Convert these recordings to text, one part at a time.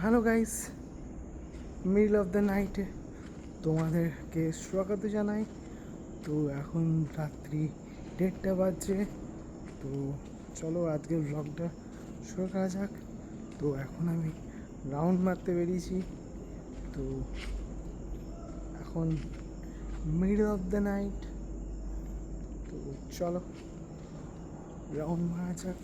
Hello guys, middle of the নাইটে তোমাদেরকে স্বাগত জানাই। তো এখন রাত্রি 1:30 বাজছে। তো চলো আজকের ব্লগটা শুরু করা যাক। তো এখন আমি রাউন্ড মারতে বেরিয়েছি। তো এখন মিডল অফ দ্য নাইট, তো চলো রাউন্ড মারা যাক।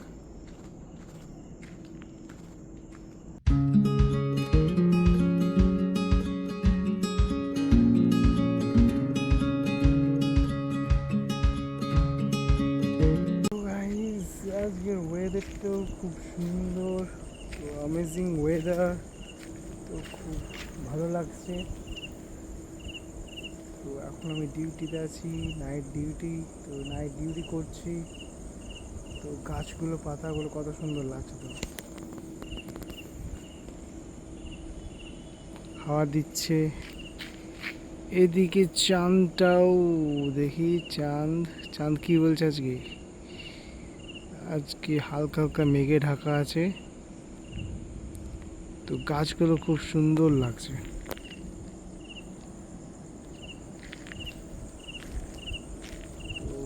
আজকের ওয়েদারটাও খুব সুন্দর, তো অ্যামেজিং ওয়েদার, তো খুব ভালো লাগছে। তো এখন আমি ডিউটিতে আছি, নাইট ডিউটি। তো নাইট ডিউটি করছি। তো গাছগুলো পাতাগুলো কত সুন্দর লাগছে, তো হাওয়া দিচ্ছে। এদিকে চাঁদটাও দেখি, চাঁদ চাঁদ কি বলছে আজকে। আজকে হালকা হালকা মেঘে ঢাকা আছে। তো গাছগুলো খুব সুন্দর লাগছে। তো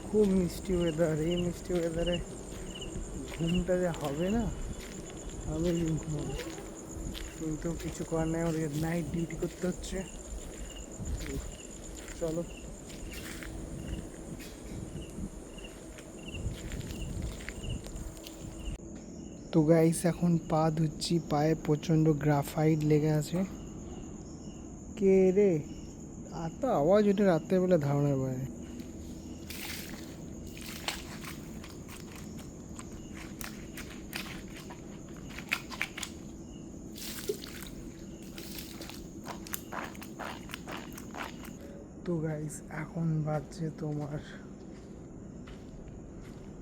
খুব মিষ্টি ওয়েদার। এই মিষ্টি ওয়েদারে ঘুমটা যে হবে না, আমি ঘুমাবো, কিন্তু কিছু করার নেই, আমাদের নাইট ডিউটি করতে হচ্ছে। তো চলো। তো গাইস এখন পা ধুচ্ছি, পায়ে প্রচণ্ড গ্রাফাইট লেগে আছে। কে রে, এত আওয়াজ ওঠে রাত্রেবেলা ধারণার বাইরে। তো গাইস এখন বাজছে তোমার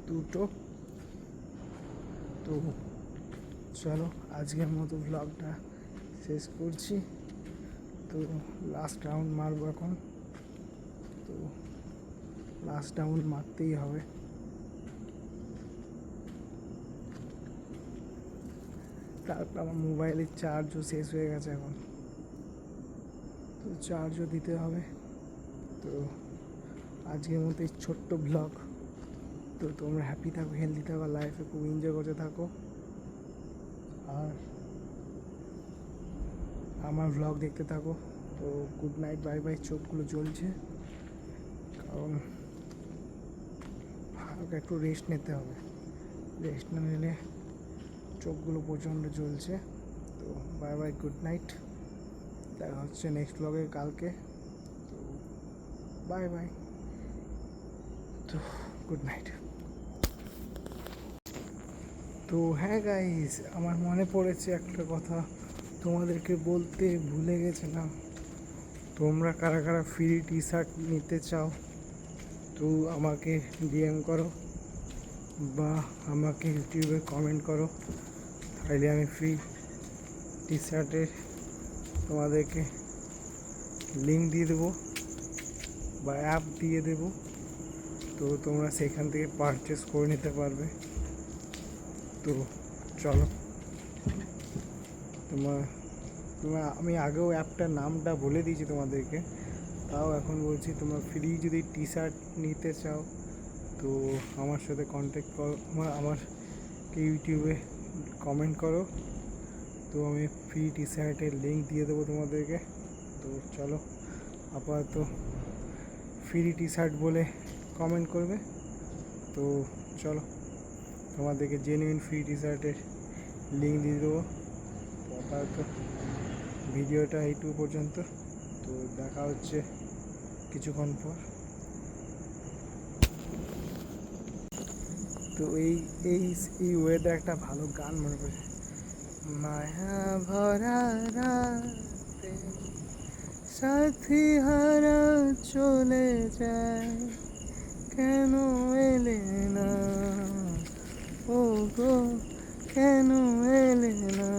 2টো। তো চলো আজকের মতো ব্লগটা শেষ করছি। তো লাস্ট রাউন্ড মারবো এখন। তো লাস্ট রাউন্ড মারতেই হবে। তারপর আমার মোবাইলের চার্জও শেষ হয়ে গেছে এখন, তো চার্জও দিতে হবে। তো আজকের মতো এই ছোট্ট ব্লগ। তো তোমরা হ্যাপি থাকো, হেলদি থাকো, লাইফে খুব এনজয় করতে থাকো। আর আমার ব্লগ দেখতে থাকো। তো গুড নাইট, বাই বাই। চোখগুলো জ্বলছে, কারণ হালকা একটু রেস্ট নিতে হবে। রেস্ট না নিলে চোখগুলো প্রচণ্ড জ্বলছে। তো বাই বাই, গুড নাইট। দেখা হচ্ছে নেক্সট ব্লগে কালকে। তো বাই বাই। তো গুড নাইট। তো হ্যাঁ গাইস, আমার মনে পড়েছে একটা কথা, তোমাদেরকে বলতে ভুলে গেছিলাম। তোমরা কারা কারা ফ্রি টি শার্ট নিতে চাও, তো আমাকে ডিএম করো বা আমাকে ইউটিউবে কমেন্ট করো। তাহলে আমি ফ্রি টি শার্টের তোমাদেরকে লিঙ্ক দিয়ে দেবো বা অ্যাপ দিয়ে দেবো। তো তোমরা সেখান থেকে পারচেস করে নিতে পারবে। তো চলো, তোমার আমি আগেও অ্যাপটার নামটা বলে দিয়েছি তোমাদেরকে, তাও এখন বলছি, তোমরা ফ্রি যদি টি শার্ট নিতে চাও তো আমার সাথে কন্ট্যাক্ট করো, আমাকে ইউটিউবে কমেন্ট করো। তো আমি ফ্রি টি শার্টের লিঙ্ক দিয়ে দেবো তোমাদেরকে। তো চলো, আপাতত ফ্রি টি শার্ট বলে কমেন্ট করবে। তো চলো, তোমাদেরকে জেনুইন ফ্রি টি শার্টের লিঙ্ক দিয়ে দেবো। তো আপাতত ভিডিওটা এইটুকু পর্যন্ত। তো দেখা হচ্ছে কিছুক্ষণ পর। তো এই এই এই ওয়েদার একটা ভালো গান মনে পড়ে, মায়া ভরা রাতে সাথী হারা চলে যায়, কেন এলে না, ও গো কেন এলে না।